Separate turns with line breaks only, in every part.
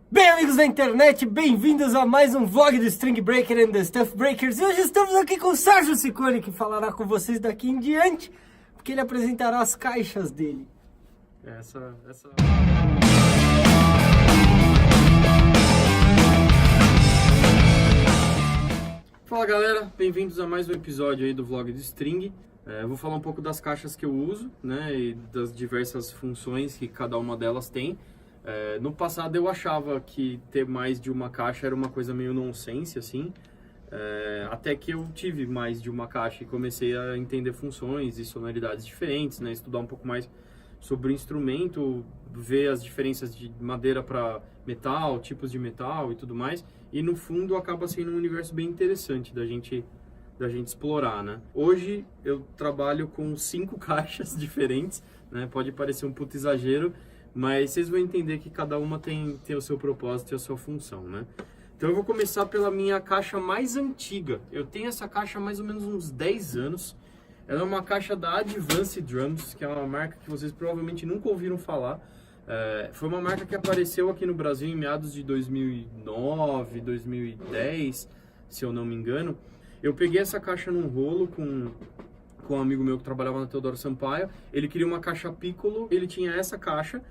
Bem, amigos da internet, bem-vindos a mais um vlog do String Breaker and the Stuff Breakers. E hoje estamos aqui com o Sérgio Ciccone, que falará com vocês daqui em diante, porque ele apresentará as caixas dele.
Essa... Fala galera, bem-vindos a mais um episódio aí do vlog do String. Eu vou falar um pouco das caixas que eu uso, né, e das diversas funções que cada uma delas tem. No passado eu achava que ter mais de uma caixa era uma coisa meio nonsense, assim, até que eu tive mais de uma caixa e comecei a entender funções e sonoridades diferentes, né, estudar um pouco mais sobre o instrumento, ver as diferenças de madeira para metal, tipos de metal e tudo mais, e no fundo acaba sendo um universo bem interessante da gente explorar, né? Hoje eu trabalho com 5 caixas diferentes, né? Pode parecer um puto exagero, mas vocês vão entender que cada uma tem o seu propósito e a sua função, né? Então eu vou começar pela minha caixa mais antiga. Eu tenho essa caixa há mais ou menos uns 10 anos. Ela é uma caixa da Advance Drums, que é uma marca que vocês provavelmente nunca ouviram falar. Foi uma marca que apareceu aqui no Brasil em meados de 2009, 2010, se eu não me engano. Eu peguei essa caixa num rolo com um amigo meu que trabalhava na Teodoro Sampaio. Ele queria uma caixa Piccolo, ele tinha essa caixa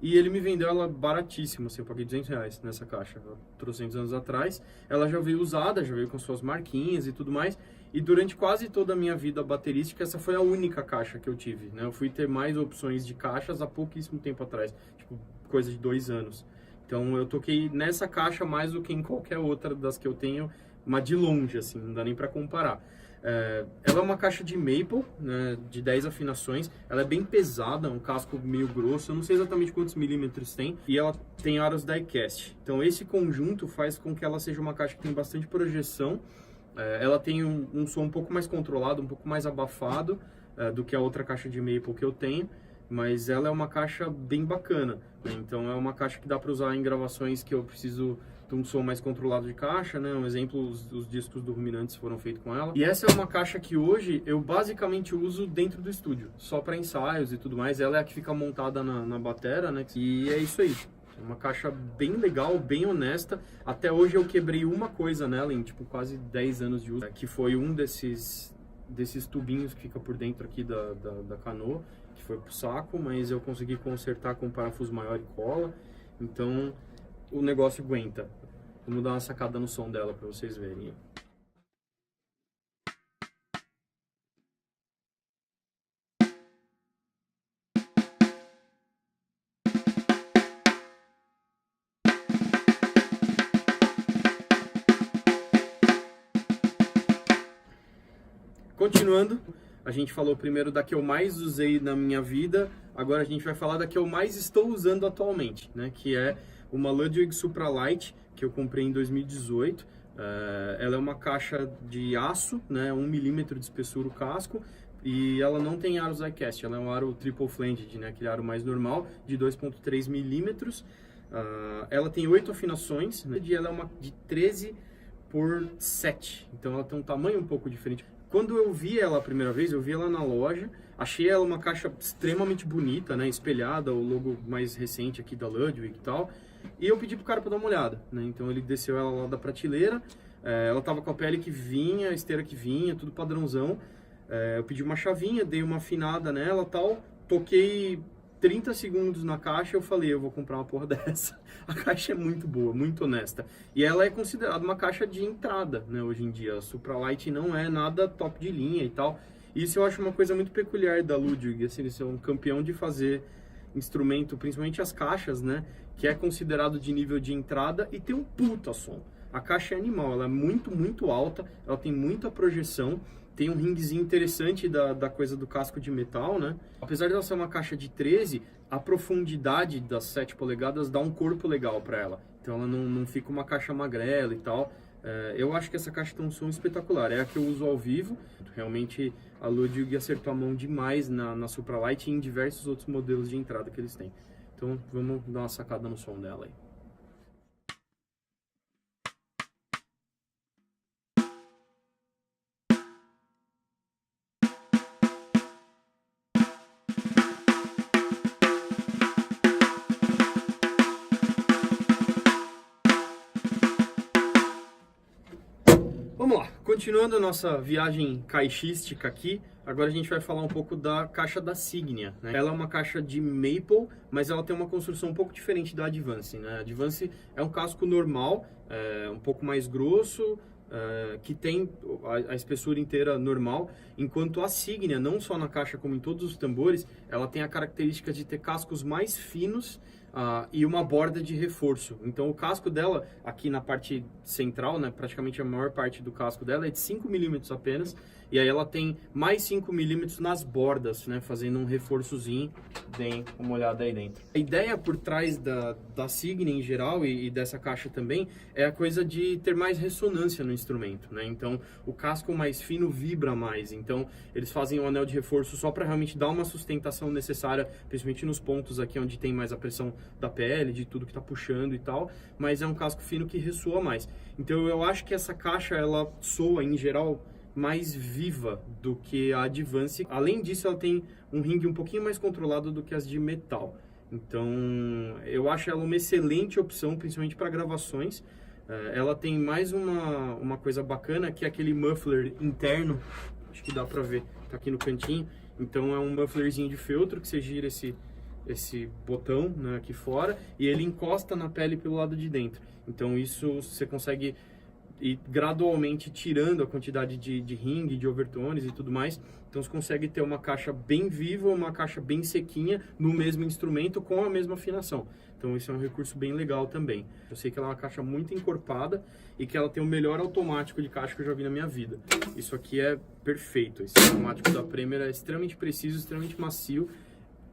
e ele me vendeu ela baratíssima, assim, eu paguei R$200 nessa caixa, 300 anos atrás. Ela já veio usada, já veio com suas marquinhas e tudo mais. E durante quase toda a minha vida baterística, essa foi a única caixa que eu tive, né? Eu fui ter mais opções de caixas há pouquíssimo tempo atrás, tipo, coisa de 2 anos. Então eu toquei nessa caixa mais do que em qualquer outra das que eu tenho, mas de longe, assim, não dá nem para comparar. Ela é uma caixa de maple, né, de 10 afinações. Ela é bem pesada, um casco meio grosso. Eu não sei exatamente quantos milímetros tem. E ela tem aros die-cast. Então esse conjunto faz com que ela seja uma caixa que tem bastante projeção. Ela tem um som um pouco mais controlado, um pouco mais abafado do que a outra caixa de maple que eu tenho. Mas ela é uma caixa bem bacana, né? Então é uma caixa que dá para usar em gravações que eu preciso um som mais controlado de caixa, né? Um exemplo, os discos do Ruminantes foram feitos com ela. E essa é uma caixa que hoje eu basicamente uso dentro do estúdio, só para ensaios e tudo mais. Ela é a que fica montada na batera, né? E é isso aí. É uma caixa bem legal, bem honesta. Até hoje eu quebrei uma coisa nela em tipo quase 10 anos de uso, que foi um desses tubinhos que fica por dentro aqui da canoa, que foi pro saco, mas eu consegui consertar com um parafuso maior e cola. Então o negócio aguenta. Vamos dar uma sacada no som dela para vocês verem. Continuando, a gente falou primeiro da que eu mais usei na minha vida, agora a gente vai falar da que eu mais estou usando atualmente, né? Que é uma Ludwig Supralight, que eu comprei em 2018. Ela é uma caixa de aço, né? 1 milímetro de espessura o casco, e ela não tem aros die-cast, ela é um aro triple flanged, né? Aquele aro mais normal, de 2,3 milímetros. Ela tem 8 afinações, né? E ela é uma de 13 por 7, então ela tem um tamanho um pouco diferente. Quando eu vi ela a primeira vez, eu vi ela na loja, achei ela uma caixa extremamente bonita, né, espelhada, o logo mais recente aqui da Ludwig e tal, e eu pedi pro cara para dar uma olhada, né, então ele desceu ela lá da prateleira, ela tava com a pele que vinha, a esteira que vinha, tudo padrãozão, eu pedi uma chavinha, dei uma afinada nela tal, toquei 30 segundos na caixa, eu falei, eu vou comprar uma porra dessa. A caixa é muito boa, muito honesta. E ela é considerada uma caixa de entrada, né, hoje em dia. A Supralight não é nada top de linha e tal. Isso eu acho uma coisa muito peculiar da Ludwig, assim, eles são um campeão de fazer instrumento, principalmente as caixas, né, que é considerado de nível de entrada e tem um puta som. A caixa é animal, ela é muito, muito alta, ela tem muita projeção. Tem um ringuezinho interessante da coisa do casco de metal, né? Apesar de ela ser uma caixa de 13, a profundidade das 7 polegadas dá um corpo legal para ela. Então ela não fica uma caixa magrela e tal. Eu acho que essa caixa tem um som espetacular. É a que eu uso ao vivo. Realmente a Ludwig acertou a mão demais na Supralight e em diversos outros modelos de entrada que eles têm. Então vamos dar uma sacada no som dela aí. continuando a nossa viagem caixística aqui, agora a gente vai falar um pouco da caixa da Signia, né? Ela é uma caixa de maple, mas ela tem uma construção um pouco diferente da Advance, né? A Advance é um casco normal, um pouco mais grosso, que tem a espessura inteira normal, enquanto a Signia, não só na caixa como em todos os tambores, ela tem a característica de ter cascos mais finos e uma borda de reforço. Então o casco dela, aqui na parte central, né, praticamente a maior parte do casco dela é de 5 mm apenas, e aí ela tem mais 5 mm nas bordas, né, fazendo um reforçozinho. Deem uma olhada aí dentro. A ideia por trás da Signia em geral e dessa caixa também é a coisa de ter mais ressonância no instrumento, né? Então o casco mais fino vibra mais, então eles fazem um anel de reforço só para realmente dar uma sustentação necessária, principalmente nos pontos aqui onde tem mais a pressão da pele, de tudo que está puxando e tal, mas é um casco fino que ressoa mais. Então eu acho que essa caixa, ela soa em geral mais viva do que a Advance. Além disso, ela tem um ringue um pouquinho mais controlado do que as de metal. Então eu acho ela uma excelente opção, principalmente para gravações. Ela tem mais uma coisa bacana, que é aquele muffler interno, acho que dá para ver, tá aqui no cantinho. Então é um mufflerzinho de feltro que você gira esse botão, né, aqui fora, e ele encosta na pele pelo lado de dentro. Então isso você consegue ir gradualmente tirando a quantidade de ringue, de overtones e tudo mais. Então você consegue ter uma caixa bem viva, uma caixa bem sequinha no mesmo instrumento com a mesma afinação. Então isso é um recurso bem legal também. Eu sei que ela é uma caixa muito encorpada e que ela tem o melhor automático de caixa que eu já vi na minha vida. Isso aqui é perfeito. Esse automático da Premier é extremamente preciso, extremamente macio.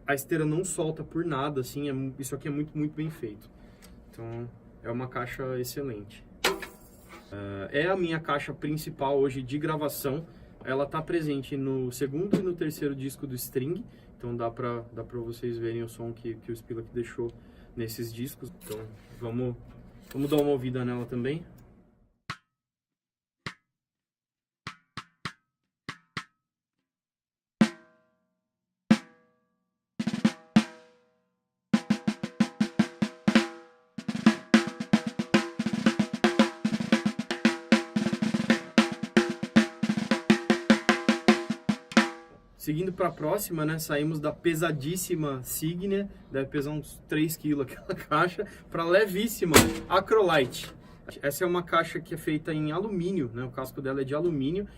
A esteira não solta por nada, assim, isso aqui é muito, muito bem feito. Então é uma caixa excelente. É a minha caixa principal hoje de gravação. Ela está presente no segundo e no terceiro disco do String. Então dá para vocês verem o som que o Spilak deixou nesses discos. Então vamos dar uma ouvida nela também. Seguindo para a próxima, né, saímos da pesadíssima Signia, deve pesar uns 3 kg aquela caixa, para a levíssima Acrolite. Essa é uma caixa que é feita em alumínio, né, o casco dela é de alumínio.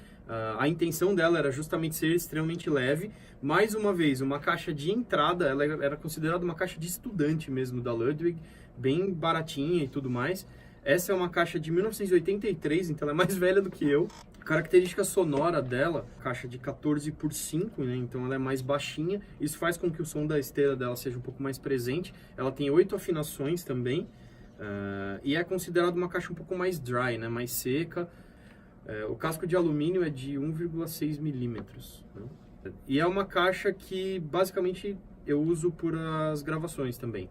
A intenção dela era justamente ser extremamente leve. Mais uma vez, uma caixa de entrada, ela era considerada uma caixa de estudante mesmo da Ludwig, bem baratinha e tudo mais. Essa é uma caixa de 1983, então ela é mais velha do que eu. A característica sonora dela, caixa de 14x5, né? Então ela é mais baixinha. Isso faz com que o som da esteira dela seja um pouco mais presente. Ela tem 8 afinações também. E é considerada uma caixa um pouco mais dry, né? Mais seca. O casco de alumínio é de 1,6 milímetros. Né? E é uma caixa que basicamente eu uso por as gravações também.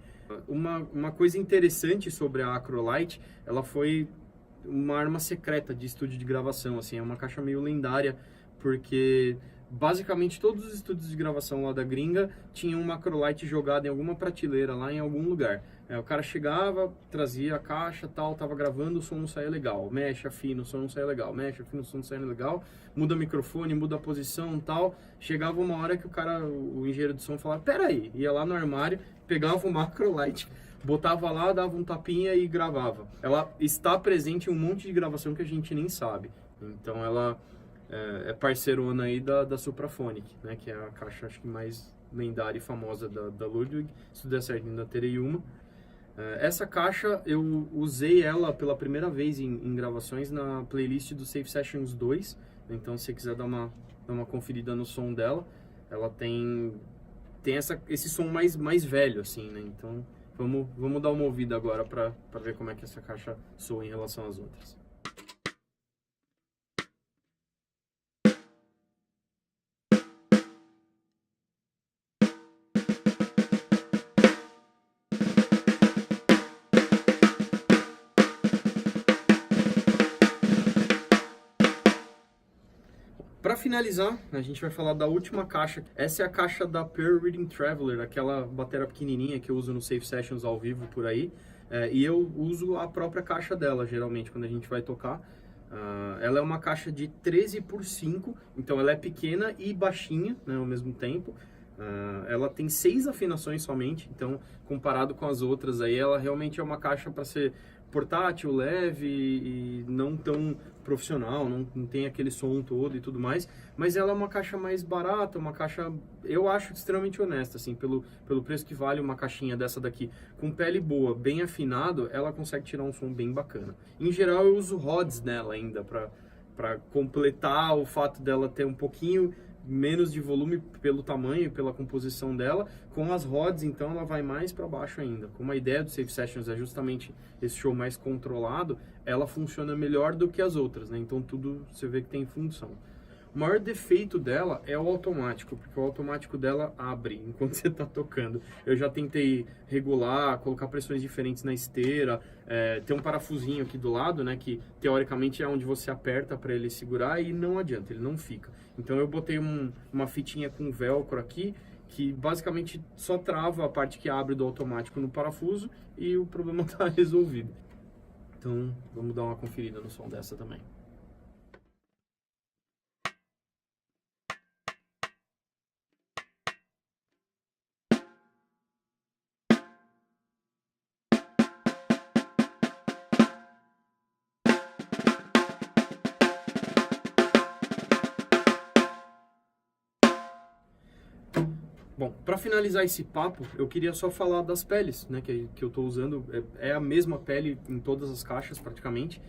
Uma coisa interessante sobre a Acrolite, ela foi uma arma secreta de estúdio de gravação, assim, é uma caixa meio lendária, porque basicamente todos os estúdios de gravação lá da gringa tinham uma Acrolite jogada em alguma prateleira lá em algum lugar. O cara chegava, trazia a caixa, tal, tava gravando, o som não saía legal, mexe, afina, o som não saía legal, mexe, afina, o som não saía legal, muda o microfone, muda a posição, tal. Chegava uma hora que o engenheiro de som falava, peraí, ia lá no armário, pegava uma Acrolite, botava lá, dava um tapinha e gravava. Ela está presente em um monte de gravação que a gente nem sabe. Então ela é parceirona aí da Supraphonic, né, que é a caixa acho que mais lendária e famosa da Ludwig. Se der certo, ainda terei uma. Essa caixa eu usei ela pela primeira vez em gravações na playlist do Safe Sessions 2. Então se você quiser dar uma conferida no som dela, ela tem esse som mais velho, assim, né? Então vamos dar uma ouvida agora para ver como é que essa caixa soa em relação às outras. Para finalizar, a gente vai falar da última caixa. Essa é a caixa da Pearl Reading Traveler, aquela bateria pequenininha que eu uso no Safe Sessions ao vivo por aí. E eu uso a própria caixa dela, geralmente, quando a gente vai tocar. Ela é uma caixa de 13x5, então ela é pequena e baixinha, né, ao mesmo tempo. Ela tem 6 afinações somente, então comparado com as outras aí, ela realmente é uma caixa para ser portátil, leve e não tão profissional, não tem aquele som todo e tudo mais, mas ela é uma caixa mais barata, uma caixa, eu acho, extremamente honesta, assim, pelo preço que vale uma caixinha dessa daqui, com pele boa, bem afinado, ela consegue tirar um som bem bacana. Em geral, eu uso rods nela ainda, para completar o fato dela ter um pouquinho menos de volume pelo tamanho e pela composição dela. Com as rods, então, ela vai mais para baixo ainda. Como a ideia do Safe Sessions é justamente esse show mais controlado, ela funciona melhor do que as outras, né? Então tudo você vê que tem função. O maior defeito dela é o automático, porque o automático dela abre enquanto você está tocando. Eu já tentei regular, colocar pressões diferentes na esteira, tem um parafusinho aqui do lado, né, que teoricamente é onde você aperta para ele segurar e não adianta, ele não fica. Então eu botei uma fitinha com velcro aqui, que basicamente só trava a parte que abre do automático no parafuso e o problema está resolvido. Então vamos dar uma conferida no som dessa também. Bom, para finalizar esse papo, eu queria só falar das peles, né, que eu estou usando. É a mesma pele em todas as caixas, praticamente.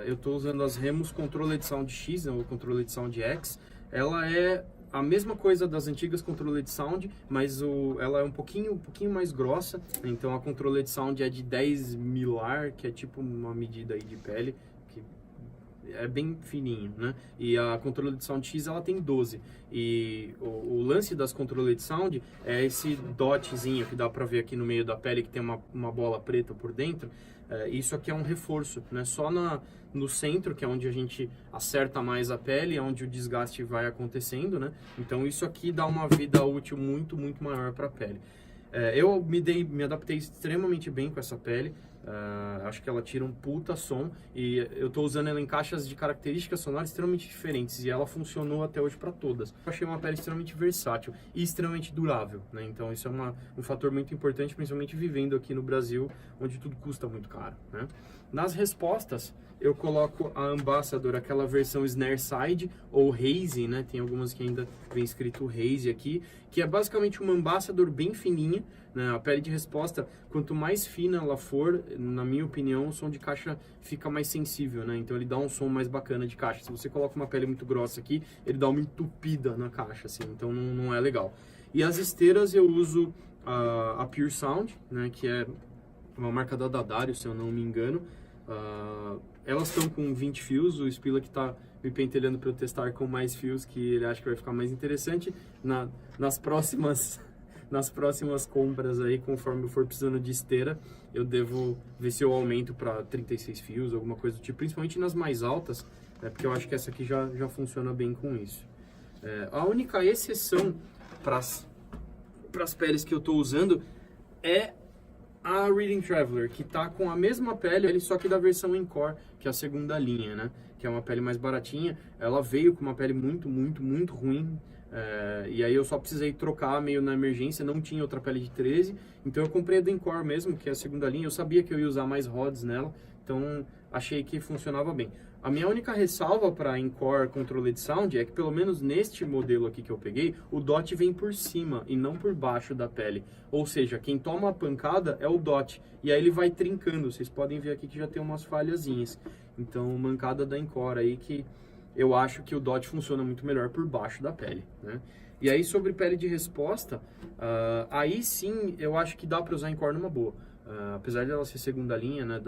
Eu estou usando as Remus Controlled Sound X, ou Controlled Sound X. Ela é a mesma coisa das antigas Controlled Sound, mas ela é um pouquinho mais grossa. Então a Controlled Sound é de 10 milar, que é tipo uma medida aí de pele, que é bem fininho, né? E a Controlled Sound X, ela tem 12. E o lance das Controlled Sound é esse dotzinho que dá pra ver aqui no meio da pele, que tem uma bola preta por dentro. Isso aqui é um reforço, né? Só no centro, que é onde a gente acerta mais a pele, é onde o desgaste vai acontecendo, né? Então isso aqui dá uma vida útil muito maior para a pele. Eu me adaptei extremamente bem com essa pele. Acho que ela tira um puta som e eu tô usando ela em caixas de características sonoras extremamente diferentes e ela funcionou até hoje para todas. Eu achei uma pele extremamente versátil e extremamente durável, né? Então isso é um fator muito importante, principalmente vivendo aqui no Brasil, onde tudo custa muito caro, né? Nas respostas, eu coloco a Ambassador, aquela versão Snare Side ou Haze, né? Tem algumas que ainda vem escrito Haze aqui, que é basicamente uma Ambassador bem fininha, né? A pele de resposta, quanto mais fina ela for, na minha opinião, o som de caixa fica mais sensível, né? Então ele dá um som mais bacana de caixa. Se você coloca uma pele muito grossa aqui, ele dá uma entupida na caixa, assim, então não é legal. E as esteiras eu uso a Pure Sound, né? Que é uma marca da Daddario, se eu não me engano. Elas estão com 20 fios, o Spila que está me pentelhando para eu testar com mais fios, que ele acha que vai ficar mais interessante. Nas próximas compras aí, conforme eu for precisando de esteira, eu devo ver se eu aumento para 36 fios, alguma coisa do tipo, principalmente nas mais altas, né, porque eu acho que essa aqui já funciona bem com isso. A única exceção para as peles que eu estou usando é a Reading Traveler, que tá com a mesma pele, só que da versão Encore, que é a segunda linha, né? Que é uma pele mais baratinha. Ela veio com uma pele muito ruim. E aí eu só precisei trocar meio na emergência, não tinha outra pele de 13. Então eu comprei a da Encore mesmo, que é a segunda linha. Eu sabia que eu ia usar mais rods nela, então achei que funcionava bem. A minha única ressalva para a Encore Controlled Sound é que, pelo menos neste modelo aqui que eu peguei, o dot vem por cima e não por baixo da pele. Ou seja, quem toma a pancada é o dot. E aí ele vai trincando. Vocês podem ver aqui que já tem umas falhazinhas. Então, mancada da Encore aí, que eu acho que o dot funciona muito melhor por baixo da pele, né? E aí, sobre pele de resposta, aí sim eu acho que dá para usar a Encore numa boa. Apesar dela ser segunda linha, né,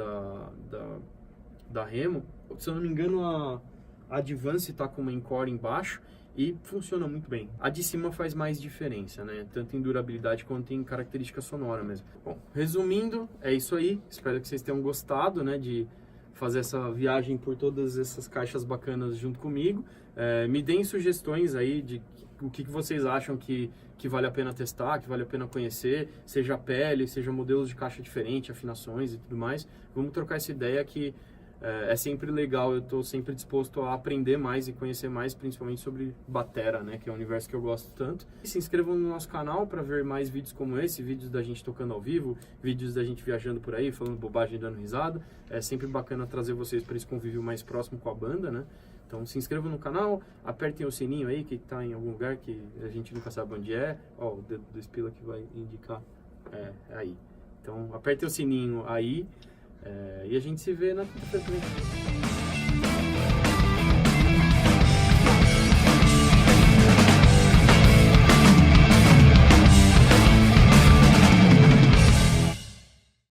da Remo, se eu não me engano, a Advance tá com uma Encore embaixo e funciona muito bem. A de cima faz mais diferença, né? Tanto em durabilidade quanto em característica sonora mesmo. Bom, resumindo, é isso aí. Espero que vocês tenham gostado, né, de fazer essa viagem por todas essas caixas bacanas junto comigo. Me deem sugestões aí de o que vocês acham que vale a pena testar, que vale a pena conhecer, seja pele, seja modelos de caixa diferente, afinações e tudo mais. Vamos trocar essa ideia que é sempre legal, eu estou sempre disposto a aprender mais e conhecer mais, principalmente sobre batera, né, que é um universo que eu gosto tanto. E se inscrevam no nosso canal para ver mais vídeos como esse, vídeos da gente tocando ao vivo, vídeos da gente viajando por aí, falando bobagem e dando risada. É sempre bacana trazer vocês para esse convívio mais próximo com a banda, né? Então se inscrevam no canal, apertem o sininho aí que está em algum lugar que a gente nunca sabe onde é. Ó, o dedo do Espila que vai indicar. É aí. Então apertem o sininho aí. E a gente se vê na quinta-feira.